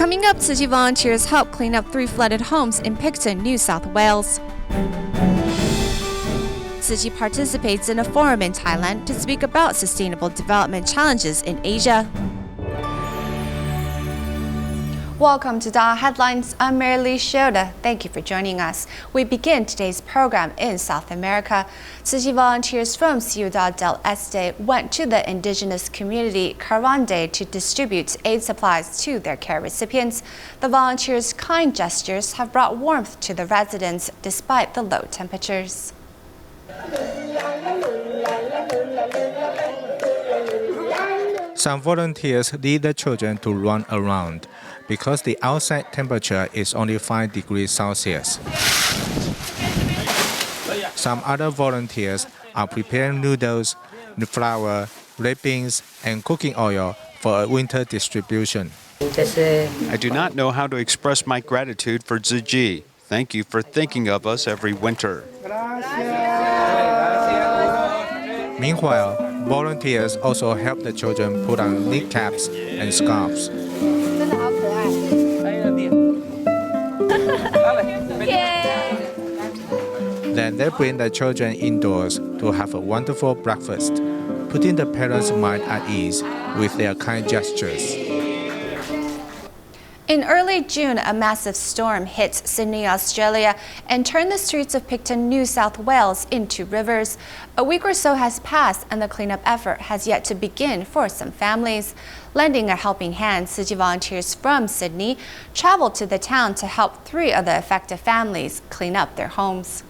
Coming up, Tzu Chi volunteers help clean up 3 flooded homes in Picton, New South Wales. Tzu Chi participates in a forum in Thailand to speak about sustainable development challenges in Asia. Welcome to DaAi Headlines. I'm Mary Shioda. Thank you for joining us. We begin today's program in South America. Tzu Chi volunteers from Ciudad del Este went to the indigenous community Caravande to distribute aid supplies to their care recipients. The volunteers' kind gestures have brought warmth to the residents despite the low temperatures. Some volunteers lead the children to run around because the outside temperature is only 5 degrees Celsius. Some other volunteers are preparing noodles, flour, red beans, and cooking oil for a winter distribution. I do not know how to express my gratitude for Tzu Chi. Thank you for thinking of us every winter. Meanwhile, volunteers also help the children put on kneecaps and scarves. Then they bring the children indoors to have a wonderful breakfast, putting the parents' mind at ease with their kind gestures. In early June, a massive storm hit Sydney, Australia, and turned the streets of Picton, New South Wales into rivers. A week or so has passed, and the cleanup effort has yet to begin for some families. Lending a helping hand, Tzu Chi volunteers from Sydney traveled to the town to help 3 of the affected families clean up their homes.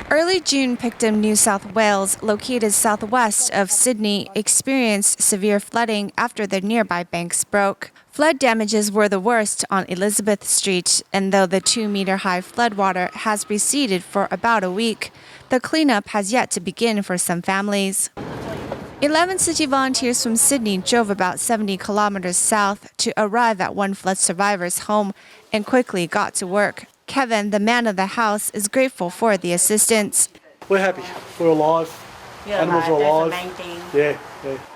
Early June, Picton, New South Wales, located southwest of Sydney, experienced severe flooding after the nearby banks broke. Flood damages were the worst on Elizabeth Street, and though the 2-meter-high floodwater has receded for about a week, the cleanup has yet to begin for some families. 11 Tzu Chi volunteers from Sydney drove about 70 kilometers south to arrive at one flood survivor's home and quickly got to work. Kevin, the man of the house, is grateful for the assistance. We're happy. We're alive. Animals are alive. That's the main thing. Yeah.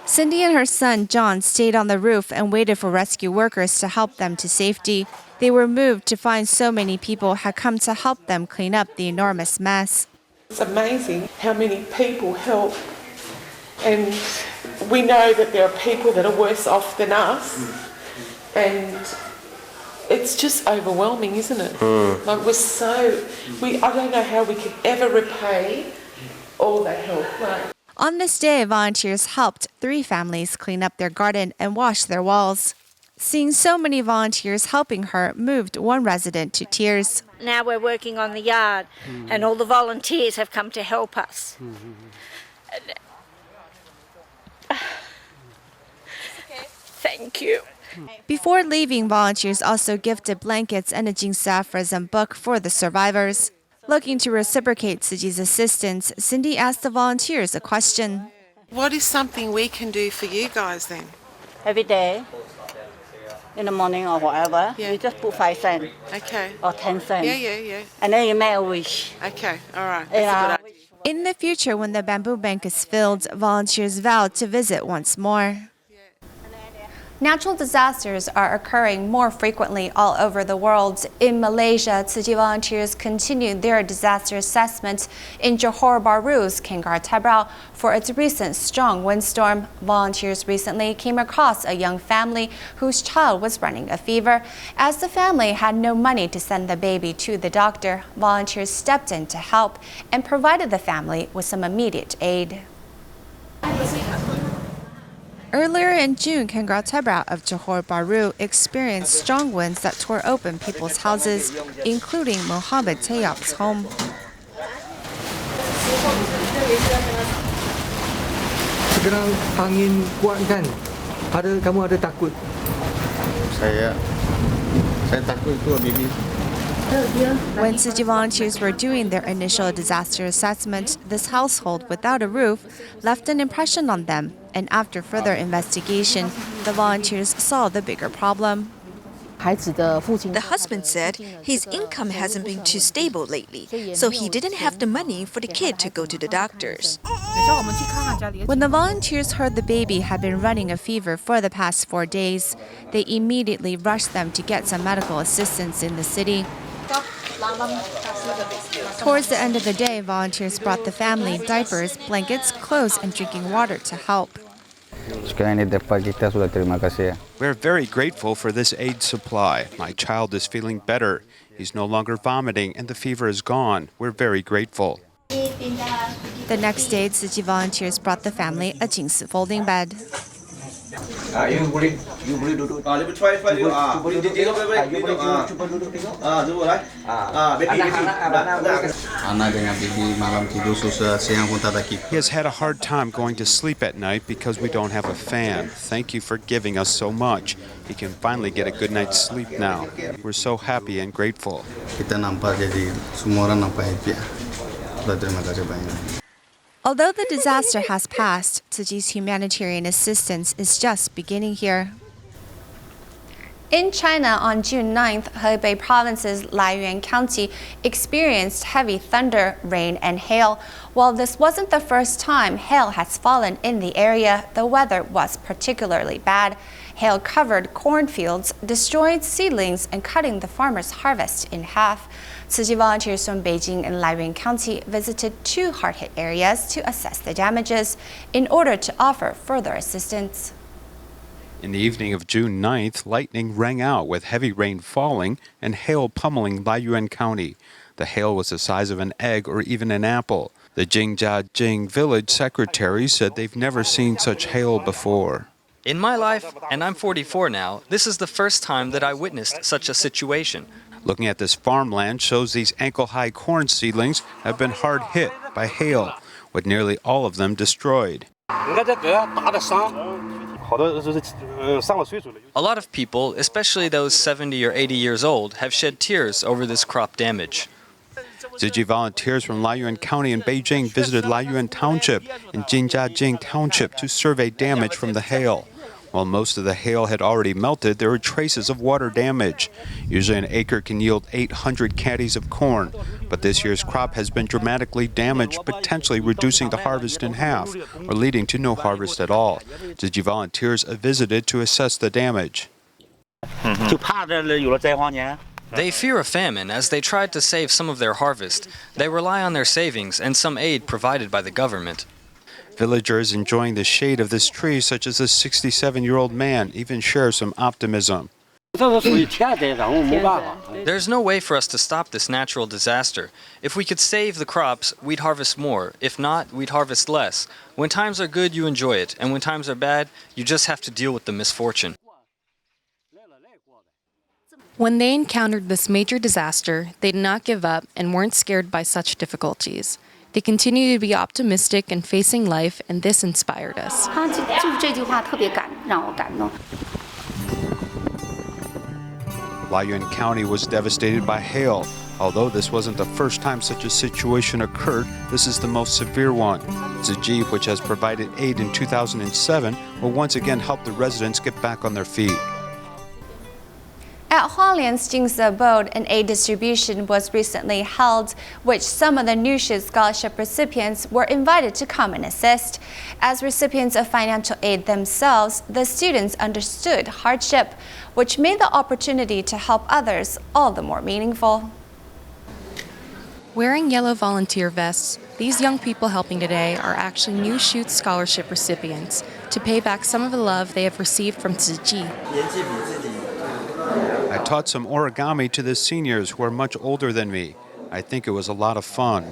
Cindy and her son, John, stayed on the roof and waited for rescue workers to help them to safety. They were moved to find so many people had come to help them clean up the enormous mess. It's amazing how many people help, and we know that there are people that are worse off than us, and it's just overwhelming, isn't it? Like I don't know how we could ever repay all that help. On this day, volunteers helped 3 families clean up their garden and wash their walls. Seeing so many volunteers helping her moved one resident to tears. Now we're working on the yard, and all the volunteers have come to help us. Thank you. Before leaving, volunteers also gifted blankets and a jinsafrism book for the survivors. Looking to reciprocate Tzu Chi's assistance, Cindy asked the volunteers a question. What is something we can do for you guys then? Every day, in the morning or whatever, you just put 5 cents. Okay. Or 10 cents. Yeah. And then you make a wish. Okay, all right. That's a good idea. In the future, when the bamboo bank is filled, volunteers vowed to visit once more. Natural disasters are occurring more frequently all over the world. In Malaysia, Tzu Chi volunteers continued their disaster assessment in Johor Bahru's Kangar Tebrau for its recent strong windstorm. Volunteers recently came across a young family whose child was running a fever. As the family had no money to send the baby to the doctor, volunteers stepped in to help and provided the family with some immediate aid. Earlier in June, Kangar Tebrau of Johor Bahru experienced strong winds that tore open people's houses, including Mohammed Tayyab's home. Sekarang angin kuat kan? Kamu ada takut? Saya takut itu baby. When Tzu Chi volunteers were doing their initial disaster assessment, this household without a roof left an impression on them, and after further investigation, the volunteers saw the bigger problem. The husband said his income hasn't been too stable lately, so he didn't have the money for the kid to go to the doctors. When the volunteers heard the baby had been running a fever for the past 4 days, they immediately rushed them to get some medical assistance in the city. Towards the end of the day, volunteers brought the family diapers, blankets, clothes, and drinking water to help. We're very grateful for this aid supply. My child is feeling better. He's no longer vomiting and the fever is gone. We're very grateful. The next day, Tzu Chi volunteers brought the family a Jingsi folding bed. He has had a hard time going to sleep at night because we don't have a fan. Thank you for giving us so much. He can finally get a good night's sleep now. We're so happy and grateful. Although the disaster has passed, Tzu Chi's humanitarian assistance is just beginning here. In China, on June 9th, Hebei Province's Lyon County experienced heavy thunder, rain, and hail. While this wasn't the first time hail has fallen in the area, the weather was particularly bad. Hail covered cornfields, destroyed seedlings, and cutting the farmers' harvest in half. Tzu Chi volunteers from Beijing and Lyon County visited 2 hard-hit areas to assess the damages in order to offer further assistance. In the evening of June 9th, lightning rang out with heavy rain falling and hail pummeling Lyon County. The hail was the size of an egg or even an apple. The Jingjiajing village secretary said they've never seen such hail before. In my life, and I'm 44 now, this is the first time that I witnessed such a situation. Looking at this farmland shows these ankle-high corn seedlings have been hard hit by hail, with nearly all of them destroyed. A lot of people, especially those 70 or 80 years old, have shed tears over this crop damage. Tzu Chi volunteers from Lyon County and Beijing visited Lyon Township and Jingjiajing Township to survey damage from the hail. While most of the hail had already melted, there were traces of water damage. Usually an acre can yield 800 caddies of corn, but this year's crop has been dramatically damaged, potentially reducing the harvest in half or leading to no harvest at all. Tzu Chi volunteers visited to assess the damage. They fear a famine as they tried to save some of their harvest. They rely on their savings and some aid provided by the government. Villagers enjoying the shade of this tree, such as this 67-year-old man, even share some optimism. There's no way for us to stop this natural disaster. If we could save the crops, we'd harvest more. If not, we'd harvest less. When times are good, you enjoy it. And when times are bad, you just have to deal with the misfortune. When they encountered this major disaster, they did not give up and weren't scared by such difficulties. They continue to be optimistic and facing life, and this inspired us. Lyon County was devastated by hail. Although this wasn't the first time such a situation occurred, this is the most severe one. Tzu Chi, which has provided aid in 2007, will once again help the residents get back on their feet. At Hualien's Jingsi abode, an aid distribution was recently held, which some of the Nushu scholarship recipients were invited to come and assist. As recipients of financial aid themselves, the students understood hardship, which made the opportunity to help others all the more meaningful. Wearing yellow volunteer vests, these young people helping today are actually New Shoot scholarship recipients to pay back some of the love they have received from Tzu Chi. I taught some origami to the seniors who are much older than me. I think it was a lot of fun.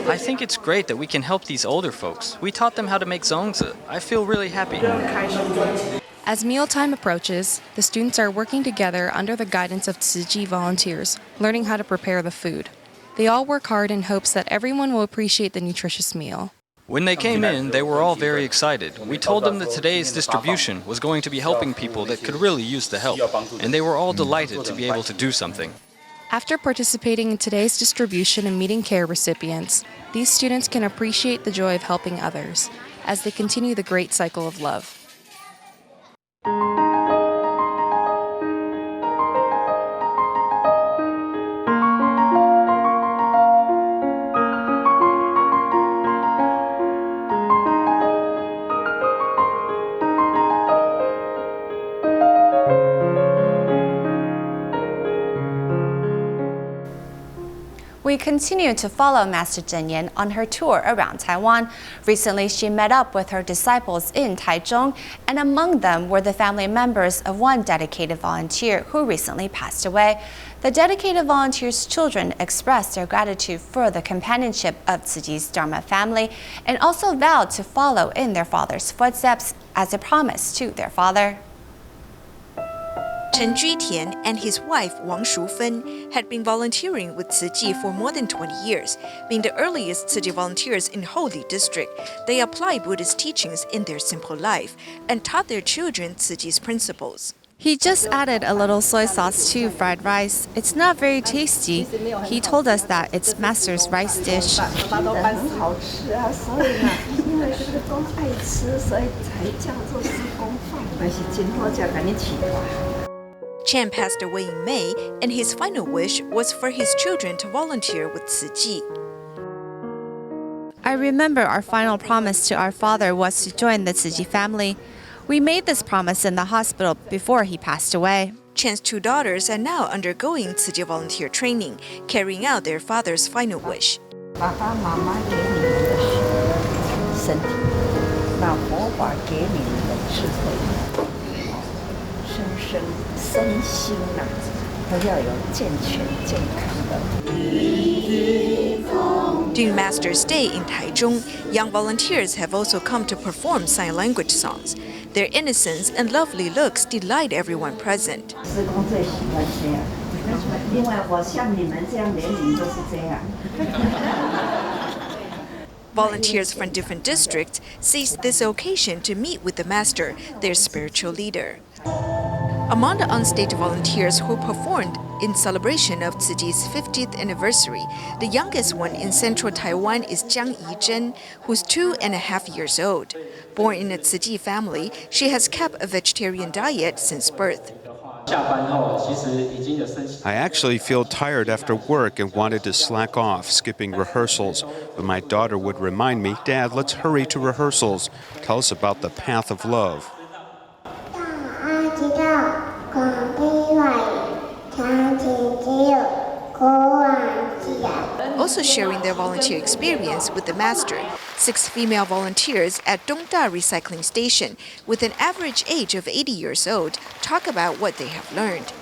I think it's great that we can help these older folks. We taught them how to make zongzi. I feel really happy. As mealtime approaches, the students are working together under the guidance of Tzu Chi volunteers, learning how to prepare the food. They all work hard in hopes that everyone will appreciate the nutritious meal. When they came in, they were all very excited. We told them that today's distribution was going to be helping people that could really use the help, and they were all delighted to be able to do something. After participating in today's distribution and meeting care recipients, these students can appreciate the joy of helping others as they continue the great cycle of love. we continue to follow Master Zhen Yan on her tour around Taiwan. Recently, she met up with her disciples in Taichung, and among them were the family members of one dedicated volunteer who recently passed away. The dedicated volunteer's children expressed their gratitude for the companionship of Tzu Chi's Dharma family and also vowed to follow in their father's footsteps as a promise to their father. Chen Jutian and his wife Wang Shufen had been volunteering with Tzu Chi for more than 20 years. Being the earliest Tzu Chi volunteers in Houli District, they applied Buddhist teachings in their simple life and taught their children Tzu Chi's principles. He just added a little soy sauce to fried rice. It's not very tasty. He told us that it's Master's rice dish. Chen passed away in May, and his final wish was for his children to volunteer with Tzu Chi. I remember our final promise to our father was to join the Tzu Chi family. We made this promise in the hospital before he passed away. Chen's 2 daughters are now undergoing Tzu Chi volunteer training, carrying out their father's final wish. During Master's stay in Taichung, young volunteers have also come to perform sign language songs. Their innocence and lovely looks delight everyone present. Volunteers from different districts seized this occasion to meet with the Master, their spiritual leader. Among the on-stage volunteers who performed in celebration of Tzu Chi's 50th anniversary, the youngest one in central Taiwan is Jiang Yizhen, who's 2.5 years old. Born in a Tzu Chi family, she has kept a vegetarian diet since birth. I actually feel tired after work and wanted to slack off, skipping rehearsals. But my daughter would remind me, "Dad, let's hurry to rehearsals. Tell us about the path of love." Also sharing their volunteer experience with the Master, 6 female volunteers at Dongda Recycling Station, with an average age of 80 years old, talk about what they have learned.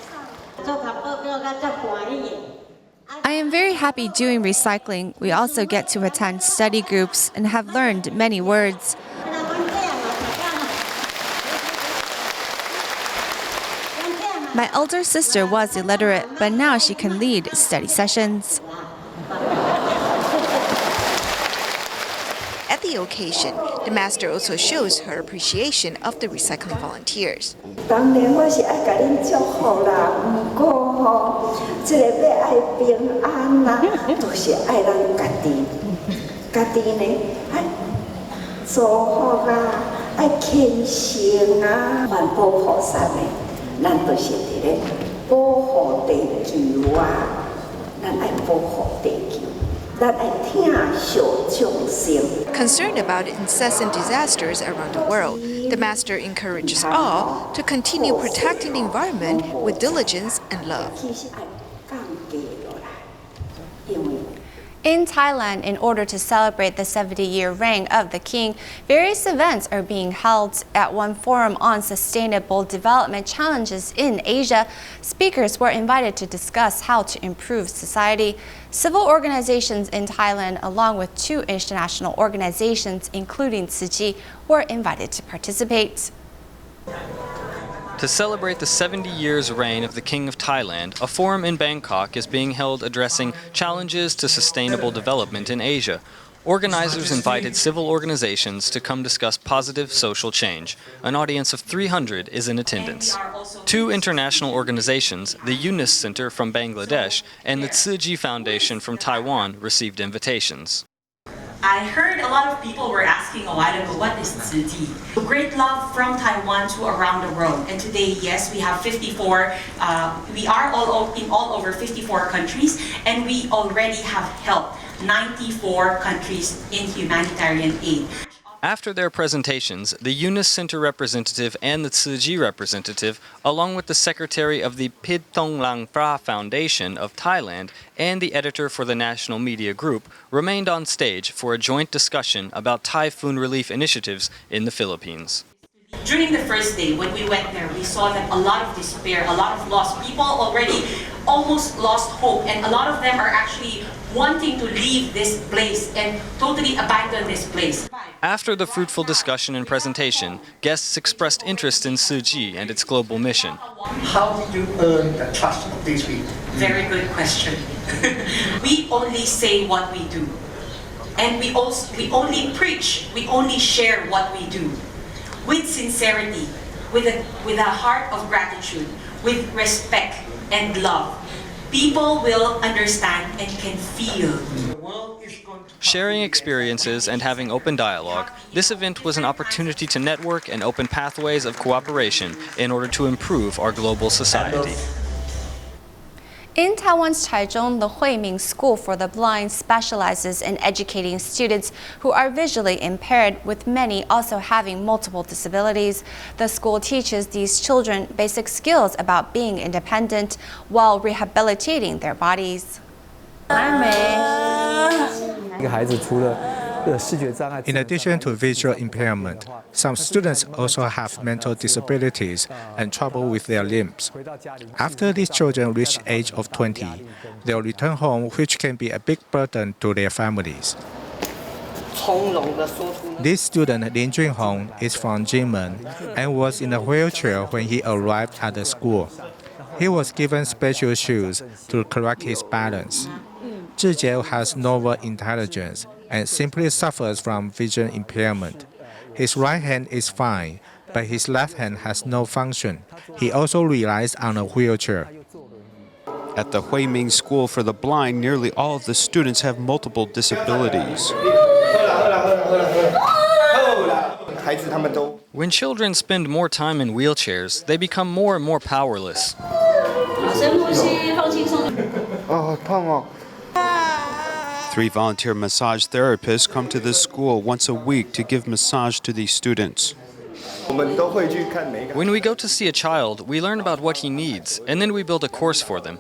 I am very happy doing recycling. We also get to attend study groups and have learned many words. My elder sister was illiterate, but now she can lead study sessions. At the occasion, the Master also shows her appreciation of the recycling volunteers. Concerned about incessant disasters around the world, the Master encourages all to continue protecting the environment with diligence and love. In Thailand, in order to celebrate the 70-year reign of the king, various events are being held. At one forum on sustainable development challenges in Asia, speakers were invited to discuss how to improve society. Civil organizations in Thailand, along with 2 international organizations, including Tzu Chi, were invited to participate. To celebrate the 70 years reign of the King of Thailand, a forum in Bangkok is being held addressing challenges to sustainable development in Asia. Organizers invited civil organizations to come discuss positive social change. An audience of 300 is in attendance. 2 international organizations, the Yunus Center from Bangladesh and the Tzu Chi Foundation from Taiwan, received invitations. I heard a lot of people were asking a while ago, what is Tzu Chi? Great love from Taiwan to around the world. And today, yes, we have 54, we are in all over 54 countries, and we already have helped 94 countries in humanitarian aid. After their presentations, the Eunice Center representative and the Tzu Chi representative, along with the secretary of the Picton Lang Phra Foundation of Thailand and the editor for the National Media Group, remained on stage for a joint discussion about typhoon relief initiatives in the Philippines. During the first day, when we went there, we saw that a lot of despair, a lot of loss. People already almost lost hope, and a lot of them are actually wanting to leave this place and totally abandon this place. After the fruitful discussion and presentation, guests expressed interest in Tzu Chi and its global mission. How did you earn the trust of these people? Very good question. We only say what we do. And we only preach, we only share what we do. With sincerity, with a heart of gratitude, with respect and love. People will understand and can feel. Sharing experiences and having open dialogue, this event was an opportunity to network and open pathways of cooperation in order to improve our global society. In Taiwan's Taichung, the Huiming School for the Blind specializes in educating students who are visually impaired, with many also having multiple disabilities. The school teaches these children basic skills about being independent while rehabilitating their bodies. In addition to visual impairment, some students also have mental disabilities and trouble with their limbs. After these children reach the age of 20, they'll return home, which can be a big burden to their families. This student, Lin Junhong, is from Jinmen and was in a wheelchair when he arrived at the school. He was given special shoes to correct his balance. Zhijie has novel intelligence and simply suffers from vision impairment. His right hand is fine, but his left hand has no function. He also relies on a wheelchair. At the Huiming School for the Blind, nearly all of the students have multiple disabilities. When children spend more time in wheelchairs, they become more and more powerless. Three volunteer massage therapists come to this school once a week to give massage to these students. When we go to see a child, we learn about what he needs, and then we build a course for them.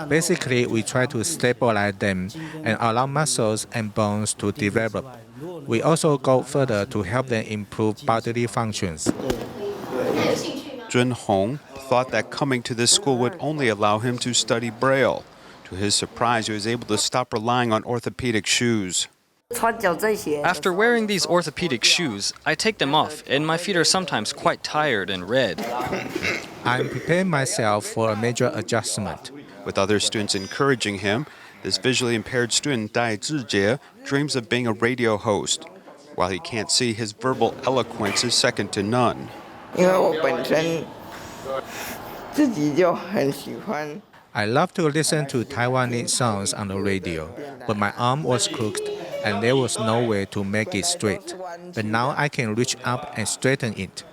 Basically, we try to stabilize them and allow muscles and bones to develop. We also go further to help them improve bodily functions. Jun Hong thought that coming to this school would only allow him to study Braille. To his surprise, he was able to stop relying on orthopedic shoes. After wearing these orthopedic shoes, I take them off, and my feet are sometimes quite tired and red. I'm preparing myself for a major adjustment. With other students encouraging him, this visually impaired student, DaAi dreams of being a radio host. While he can't see, his verbal eloquence is second to none. I love to listen to Taiwanese songs on the radio, but my arm was crooked and there was no way to make it straight. But now I can reach up and straighten it.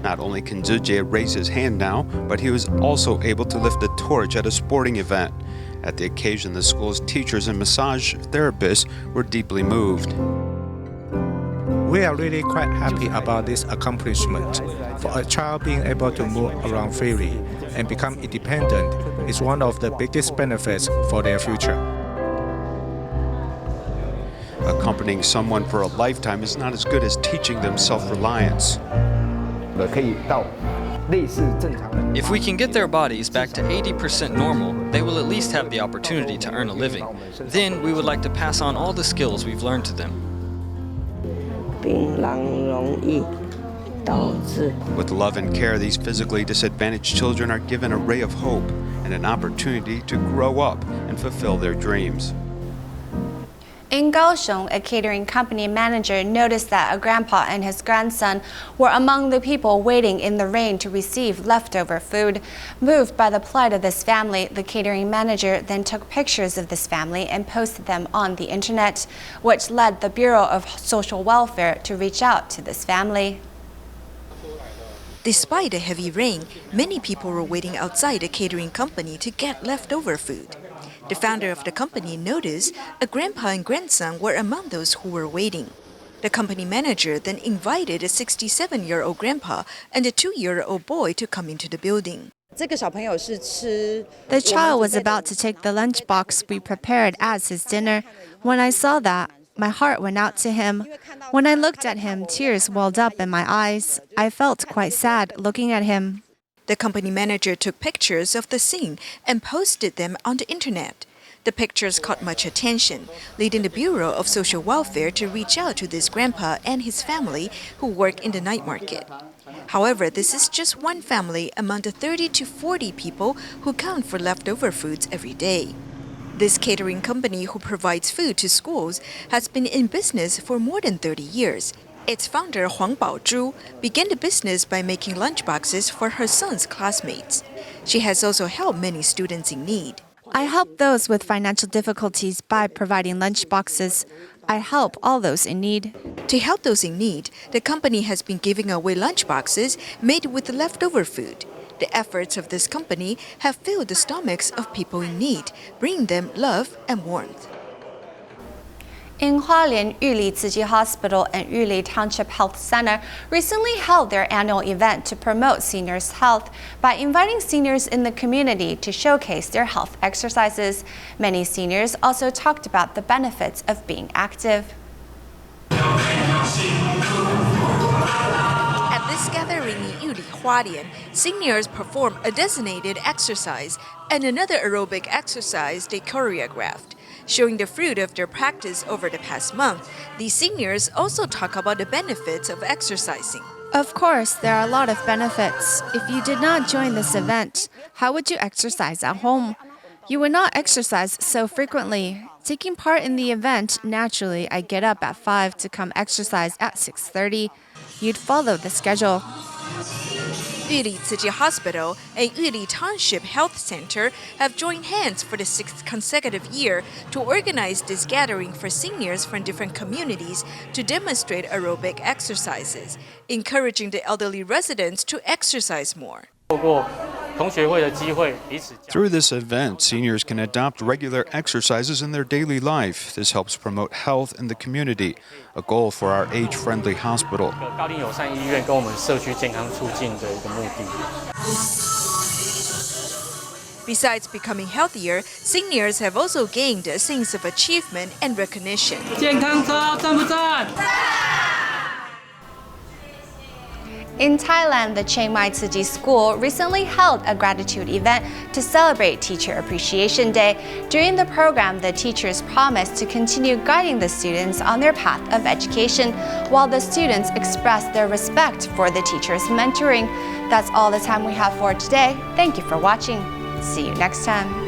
Not only can Tzu Chi raise his hand now, but he was also able to lift a torch at a sporting event. At the occasion, the school's teachers and massage therapists were deeply moved. We are really quite happy about this accomplishment. For a child being able to move around freely and become independent is one of the biggest benefits for their future. Accompanying someone for a lifetime is not as good as teaching them self-reliance. If we can get their bodies back to 80% normal, they will at least have the opportunity to earn a living. Then we would like to pass on all the skills we've learned to them. With love and care, these physically disadvantaged children are given a ray of hope and an opportunity to grow up and fulfill their dreams. In Kaohsiung, a catering company manager noticed that a grandpa and his grandson were among the people waiting in the rain to receive leftover food. Moved by the plight of this family, the catering manager then took pictures of this family and posted them on the internet, which led the Bureau of Social Welfare to reach out to this family. Despite the heavy rain, many people were waiting outside a catering company to get leftover food. The founder of the company noticed a grandpa and grandson were among those who were waiting. The company manager then invited a 67-year-old grandpa and a 2-year-old boy to come into the building. The child was about to take the lunchbox we prepared as his dinner. When I saw that, my heart went out to him. When I looked at him, tears welled up in my eyes. I felt quite sad looking at him. The company manager took pictures of the scene and posted them on the internet. The pictures caught much attention, leading the Bureau of Social Welfare to reach out to this grandpa and his family who work in the night market. However, this is just one family among the 30 to 40 people who count for leftover foods every day. This catering company who provides food to schools has been in business for more than 30 years. Its founder, Huang Baozhu, began the business by making lunchboxes for her son's classmates. She has also helped many students in need. I help those with financial difficulties by providing lunchboxes. I help all those in need. To help those in need, the company has been giving away lunchboxes made with leftover food. The efforts of this company have filled the stomachs of people in need, bringing them love and warmth. In Hualien, Yuli Tzu Chi Hospital and Yuli Township Health Center recently held their annual event to promote seniors' health by inviting seniors in the community to showcase their health exercises. Many seniors also talked about the benefits of being active. At this gathering in Yuli, Hualien, seniors perform a designated exercise and another aerobic exercise they choreographed. Showing the fruit of their practice over the past month, these seniors also talk about the benefits of exercising. Of course, there are a lot of benefits. If you did not join this event, how would you exercise at home? You would not exercise so frequently. Taking part in the event, naturally, I get up at 5 to come exercise at 6:30. You'd follow the schedule. Yuli Tzu Chi Hospital and Yuli Township Health Center have joined hands for the 6th consecutive year to organize this gathering for seniors from different communities to demonstrate aerobic exercises, encouraging the elderly residents to exercise more. Through this event, seniors can adopt regular exercises in their daily life. This helps promote health in the community, a goal for our age-friendly hospital. Besides becoming healthier, seniors have also gained a sense of achievement and recognition. In Thailand, the Chiang Mai Tzu Chi School recently held a gratitude event to celebrate Teacher Appreciation Day. During the program, the teachers promised to continue guiding the students on their path of education, while the students expressed their respect for the teachers' mentoring. That's all the time we have for today. Thank you for watching. See you next time.